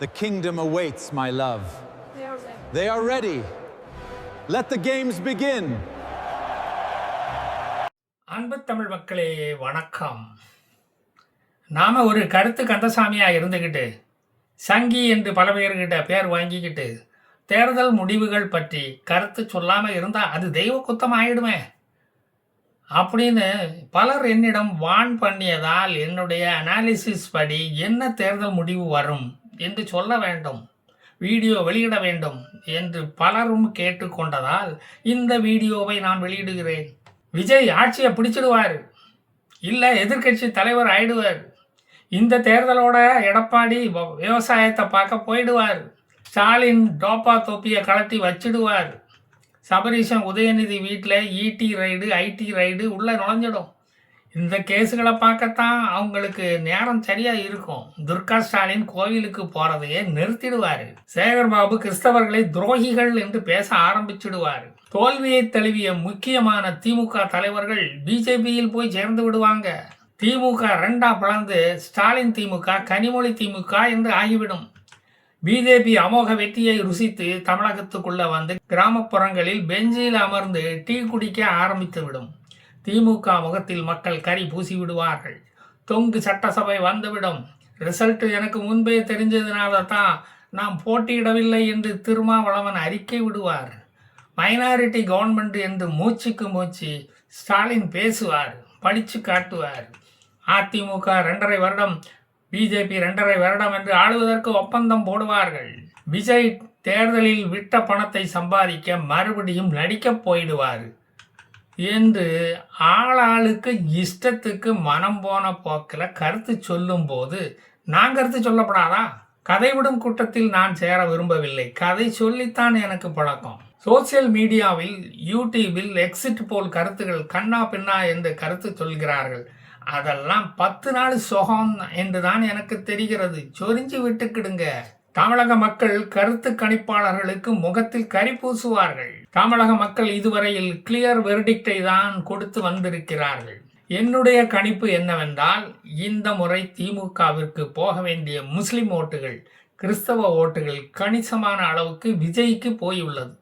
The kingdom awaits, my love. They are ready. Let the games begin. அன்பு தமிழ் மக்களே வணக்கம். நாம ஒரு கருத்து கந்தசாமியா இருந்துக்கிட்டு சங்கி என்று பல பேர்கிட்ட பேர் வாங்கிக்கிட்டு தேர்தல் முடிவுகள் பற்றி கருத்து சொல்லாம இருந்தா அது தெய்வ குத்தம் ஆயிடுமே அப்படின்னு பலர் என்னிடம் வான் பண்ணியதால் என்னுடைய அனாலிசிஸ் படி என்ன தேர்தல் முடிவு வரும் என்று சொல்ல வேண்டும், வீடியோ வெளியிட வேண்டும் என்று பலரும் கேட்டுக்கொண்டதால் இந்த வீடியோவை நான் வெளியிடுகிறேன். விஜய் ஆட்சியை பிடிச்சிடுவார், இல்லை எதிர்கட்சி தலைவர் ஆயிடுவார். இந்த தேர்தலோட எடப்பாடி விவசாயத்தை பார்க்க போயிடுவார். ஸ்டாலின் டோப்பா தொப்பியை கலட்டி வச்சிடுவார். சபரீஷன் உதயநிதி வீட்டில் இடி ரைடு ஐடி ரைடு உள்ளே நுழைஞ்சிடும். இந்த கேஸுகளை பார்க்கத்தான் அவங்களுக்கு நேரம் சரியாக இருக்கும். துர்கா ஸ்டாலின் கோவிலுக்கு போகிறதையே நிறுத்திடுவார். சேகர்பாபு கிறிஸ்தவர்களை துரோகிகள் என்று பேச ஆரம்பிச்சிடுவார். தோல்வியை தழுவிய முக்கியமான திமுக தலைவர்கள் பிஜேபியில் போய் சேர்ந்து விடுவாங்க. திமுக ரெண்டா பிளந்து ஸ்டாலின் திமுக, கனிமொழி திமுக என்று ஆகிவிடும். பிஜேபி அமோக வெற்றியை ருசித்து தமிழகத்துக்குள்ள வந்து கிராமப்புறங்களில் பெஞ்சில் அமர்ந்து டீ குடிக்க ஆரம்பித்து விடும். திமுக முகத்தில் மக்கள் கறி பூசி விடுவார்கள். தொங்கு சட்டசபை வந்துவிடும். ரிசல்ட் எனக்கு முன்பே தெரிஞ்சதுனால தான் நாம் போட்டியிடவில்லை என்று திருமாவளவன் அறிக்கை விடுவார். மைனாரிட்டி கவர்மெண்ட் என்று மூச்சுக்கு மூச்சு ஸ்டாலின் பேசுவார், படித்து காட்டுவார். அதிமுக 2.5 வருடம், பிஜேபி 2.5 வருடம் என்று ஆளுவதற்கு ஒப்பந்தம் போடுவார்கள். விஜய் தேர்தலில் விட்ட பணத்தை சம்பாதிக்க மறுபடியும் நடிக்கப் போயிடுவார் என்று ஆளாளுக்கு இஷ்டத்துக்கு மனம் போன போக்கில் கருத்து சொல்லும் போது நான் கருத்து சொல்லப்படாதா? கதை விடும் கூட்டத்தில் நான் சேர விரும்பவில்லை. கதை சொல்லித்தான் எனக்கு பழக்கம். சோசியல் மீடியாவில், யூடியூபில் எக்ஸிட் போல் கருத்துகள் கண்ணா பின்னா என்று கருத்து சொல்கிறார்கள். அதெல்லாம் 10 நாள் சுகம் என்றுதான் எனக்கு தெரிகிறது. சொரிஞ்சு விட்டுக்கிடுங்க. தமிழக மக்கள் கருத்து கணிப்பாளர்களுக்கு முகத்தில் கரி பூசுவார்கள். தமிழக மக்கள் இதுவரையில் கிளியர் வெர்டிக்டை தான் கொடுத்து வந்திருக்கிறார்கள். என்னுடைய கணிப்பு என்னவென்றால், இந்த முறை திமுகவிற்கு போக வேண்டிய முஸ்லிம் ஓட்டுகள், கிறிஸ்தவ ஓட்டுகள் கணிசமான அளவுக்கு விஜய்க்கு போயுள்ளது.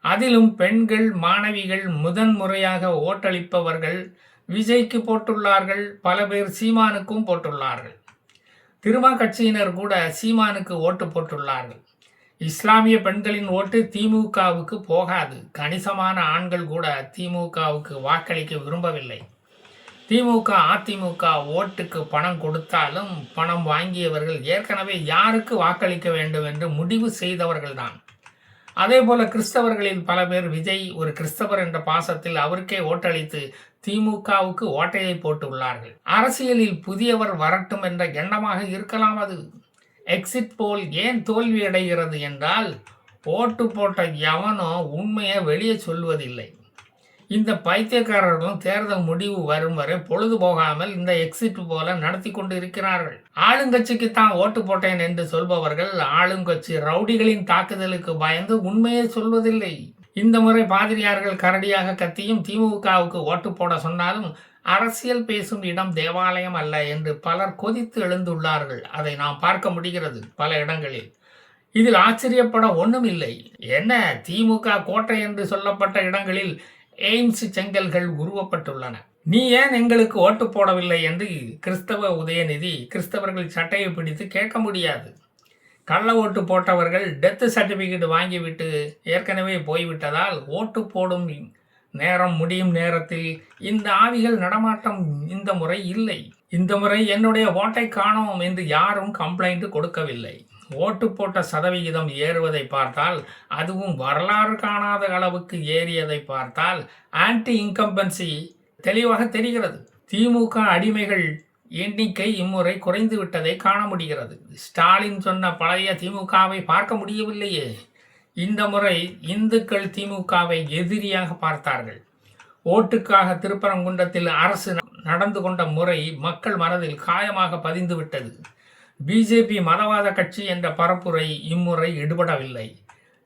அதிலும் பெண்கள், மாணவிகள், முதன்முறையாக ஓட்டளிப்பவர்கள் விஜய்க்கு போட்டுள்ளார்கள். பல பேர் சீமானுக்கும் போட்டுள்ளார்கள். திருமா கட்சியினர் கூட சீமானுக்கு ஓட்டு போட்டுள்ளார்கள். இஸ்லாமிய பெண்களின் ஓட்டு திமுகவுக்கு போகாது. கணிசமான ஆண்கள் கூட திமுகவுக்கு வாக்களிக்க விரும்பவில்லை. திமுக, அதிமுக ஓட்டுக்கு பணம் கொடுத்தாலும் பணம் வாங்கியவர்கள் ஏற்கனவே யாருக்கு வாக்களிக்க வேண்டும் என்று முடிவு செய்தவர்கள்தான். அதே போல கிறிஸ்தவர்களில் பல பேர் விஜய் ஒரு கிறிஸ்தவர் என்ற பாசத்தில் அவருக்கே ஓட்டளித்து திமுகவுக்கு ஓட்டையை போட்டுள்ளார்கள். அரசியலில் புதியவர் வரட்டும் என்ற எண்ணமாக இருக்கலாம். அது எக்ஸிட் போல் ஏன் தோல்வி அடைகிறது என்றால், ஓட்டு போட்ட எவனோ உண்மையை வெளியே சொல்வதில்லை. இந்த பைத்தியக்காரர்களும் தேர்தல் முடிவு வரும் வரை பொழுது போகாமல் இந்த எக்ஸிட் போல நடத்தி கொண்டு இருக்கிறார்கள். ஆளுங்கட்சிக்கு தான் ஓட்டு போட்டேன் என்று சொல்பவர்கள் ஆளுங்கட்சி ரவுடிகளின் தாக்குதலுக்கு பயந்து உண்மையை சொல்வதில்லை. இந்த முறை பாதிரியார்கள் கரடியாக கத்தியும் திமுகவுக்கு ஓட்டு போட சொன்னாலும் அரசியல் பேசும் இடம் தேவாலயம் அல்ல என்று பலர் கொதித்து எழுந்துள்ளார்கள். அதை நாம் பார்க்க முடிகிறது பல இடங்களில். இதில் ஆச்சரியப்பட ஒன்றும் இல்லை. என்ன, திமுக கோட்டை என்று சொல்லப்பட்ட இடங்களில் எய்ம்ஸ் செங்கல்கள் உருவப்பட்டுள்ளன. நீ ஏன் எங்களுக்கு ஓட்டு போடவில்லை என்று கிறிஸ்தவ உதயநிதி கிறிஸ்தவர்கள் சட்டையை பிடித்து கேட்க முடியாது. கள்ள ஓட்டு போட்டவர்கள் டெத் சர்டிஃபிகேட் வாங்கிவிட்டு ஏற்கனவே போய்விட்டதால் ஓட்டு போடும் நேரம் முடியும் நேரத்தில் இந்த ஆவிகள் நடமாட்டம் இந்த முறை இல்லை. இந்த முறை என்னுடைய ஓட்டை காணோம் என்று யாரும் கம்ப்ளைண்ட் கொடுக்கவில்லை. ஓட்டு போட்ட சதவிகிதம் ஏறுவதை பார்த்தால், அதுவும் வரலாறு காணாத அளவுக்கு ஏறியதை பார்த்தால் ஆன்டி இன்கம்பன்சி தெளிவாக தெரிகிறது. திமுக அடிமைகள் எண்ணிக்கை இம்முறை குறைந்து விட்டதை காண முடிகிறது. ஸ்டாலின் சொன்ன பழைய திமுகவை பார்க்க முடியவில்லையே. இந்த முறை இந்துக்கள் திமுகவை எதிரியாக பார்த்தார்கள். ஓட்டுக்காக திருப்பரங்குன்றத்தில் அரசு நடந்து கொண்ட முறை மக்கள் மனதில் காயமாக பதிந்து விட்டது. பிஜேபி மதவாத கட்சி என்ற பரப்புரை இம்முறை எடுபடவில்லை.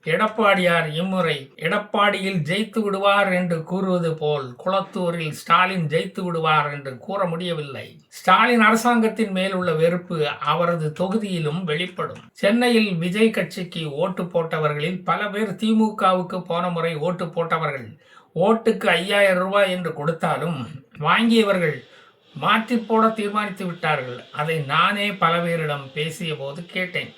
எடப்பாடியார் இம்முறை எடப்பாடியில் ஜெயித்து விடுவார் என்று கூறுவது போல் குளத்தூரில் ஸ்டாலின் ஜெயித்து விடுவார் என்று கூற முடியவில்லை. ஸ்டாலின் அரசாங்கத்தின் மேல் உள்ள வெறுப்பு அவரது தொகுதியிலும் வெளிப்படும். சென்னையில் விஜய் கட்சிக்கு ஓட்டு போட்டவர்களில் பல பேர் திமுகவுக்கு போன முறை ஓட்டு போட்டவர்கள். ஓட்டுக்கு 5000 ரூபாய் என்று கொடுத்தாலும் வாங்கியவர்கள் மாற்றி போட தீர்மானித்து விட்டார்கள். அதை நானே பல பேரிடம் பேசிய போது கேட்டேன்.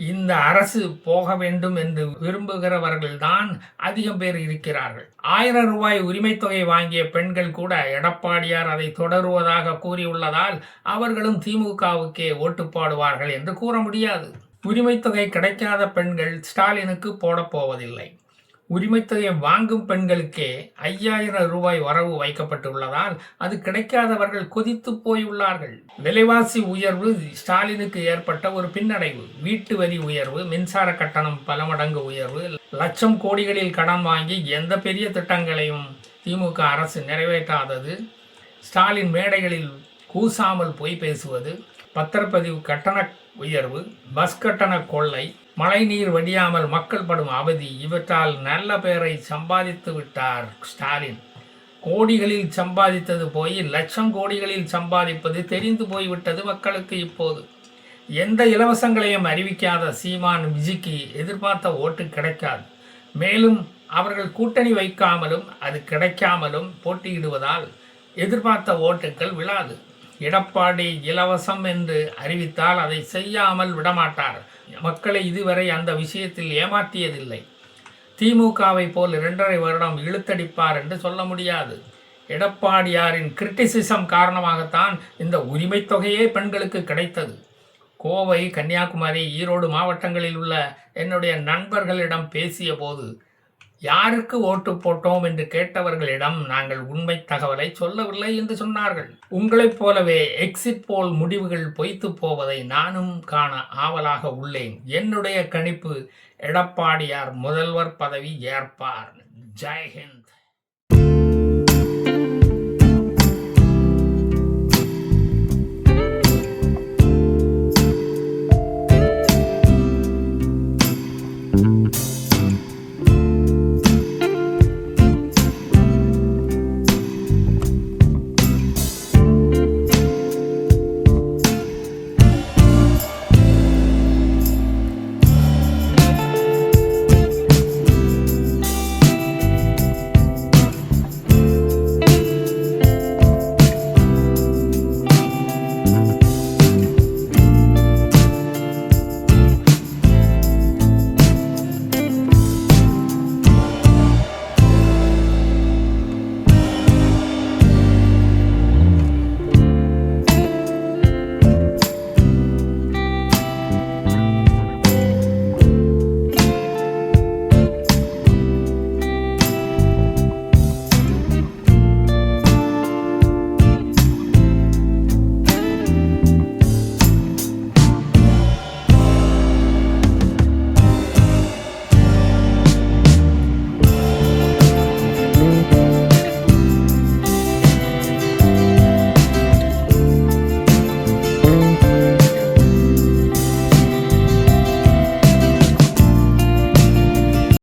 இந்த அரசு போக வேண்டும் என்று விரும்புகிறவர்கள்தான் அதிகம் பேர் இருக்கிறார்கள். 1000 ரூபாய் உரிமை தொகை வாங்கிய பெண்கள் கூட எடப்பாடியார் அதை தொடருவதாக கூறியுள்ளதால் அவர்களும் திமுகவுக்கே ஓட்டு போடுவார்கள் என்று கூற முடியாது. உரிமை தொகை கிடைக்காத பெண்கள் ஸ்டாலினுக்கு போடப் போவதில்லை. உரிமைத்தொகை வாங்கும் பெண்களுக்கே 5000 ரூபாய் வரவு வைக்கப்பட்டுள்ளதால் அது கிடைக்காதவர்கள் கொதித்து போயுள்ளார்கள். விலைவாசி உயர்வு ஸ்டாலினுக்கு ஏற்பட்ட ஒரு பின்னடைவு. வீட்டு வரி உயர்வு, மின்சார கட்டணம் பல மடங்கு உயர்வு, லட்சம் கோடிகளில் கடன் வாங்கி எந்த பெரிய திட்டங்களையும் திமுக அரசு நிறைவேற்றாதது, ஸ்டாலின் மேடைகளில் கூசாமல் பொய் பேசுவது, பத்திரப்பதிவு கட்டண உயர்வு, பஸ் கட்டண கொள்ளை, மழைநீர் வடியாமல் மக்கள் படும் அவதி, இவற்றால் நல்ல பெயரை சம்பாதித்து விட்டார் ஸ்டாலின். கோடிகளில் சம்பாதித்தது போய் லட்சம் கோடிகளில் சம்பாதிப்பது தெரிந்து போய்விட்டது மக்களுக்கு இப்போது. எந்த இலவசங்களையும் அறிவிக்காத சீமான் விஜய்க்கு எதிர்பார்த்த ஓட்டு கிடைக்காது. மேலும் அவர்கள் கூட்டணி வைக்காமலும் அது கிடைக்காமலும் போட்டியிடுவதால் எதிர்பார்த்த ஓட்டுகள் விழாது. எடப்பாடி இலவசம் என்று அறிவித்தால் அதை செய்யாமல் விடமாட்டார். மக்களை இதுவரை அந்த விஷயத்தில் ஏமாற்றியதில்லை. திமுகவை போல் 2.5 வருடம் இழுத்தடிப்பார் என்று சொல்ல முடியாது. எடப்பாடியாரின் கிரிட்டிசிசம் காரணமாகத்தான் இந்த உரிமை தொகையே பெண்களுக்கு கிடைத்தது. கோவை, கன்னியாகுமரி, ஈரோடு மாவட்டங்களில் உள்ள என்னுடைய நண்பர்களிடம் பேசிய போது யாருக்கு ஓட்டு போட்டோம் என்று கேட்டவர்களிடம் நாங்கள் உண்மை தகவலை சொல்லவில்லை என்று சொன்னார்கள். உங்களைப் போலவே எக்ஸிட் போல் முடிவுகள் பொய்த்து போவதை நானும் காண ஆவலாக உள்ளேன். என்னுடைய கணிப்பு, எடப்பாடியார் முதல்வர் பதவி ஏற்பார். ஜெய்ஹிந்த்.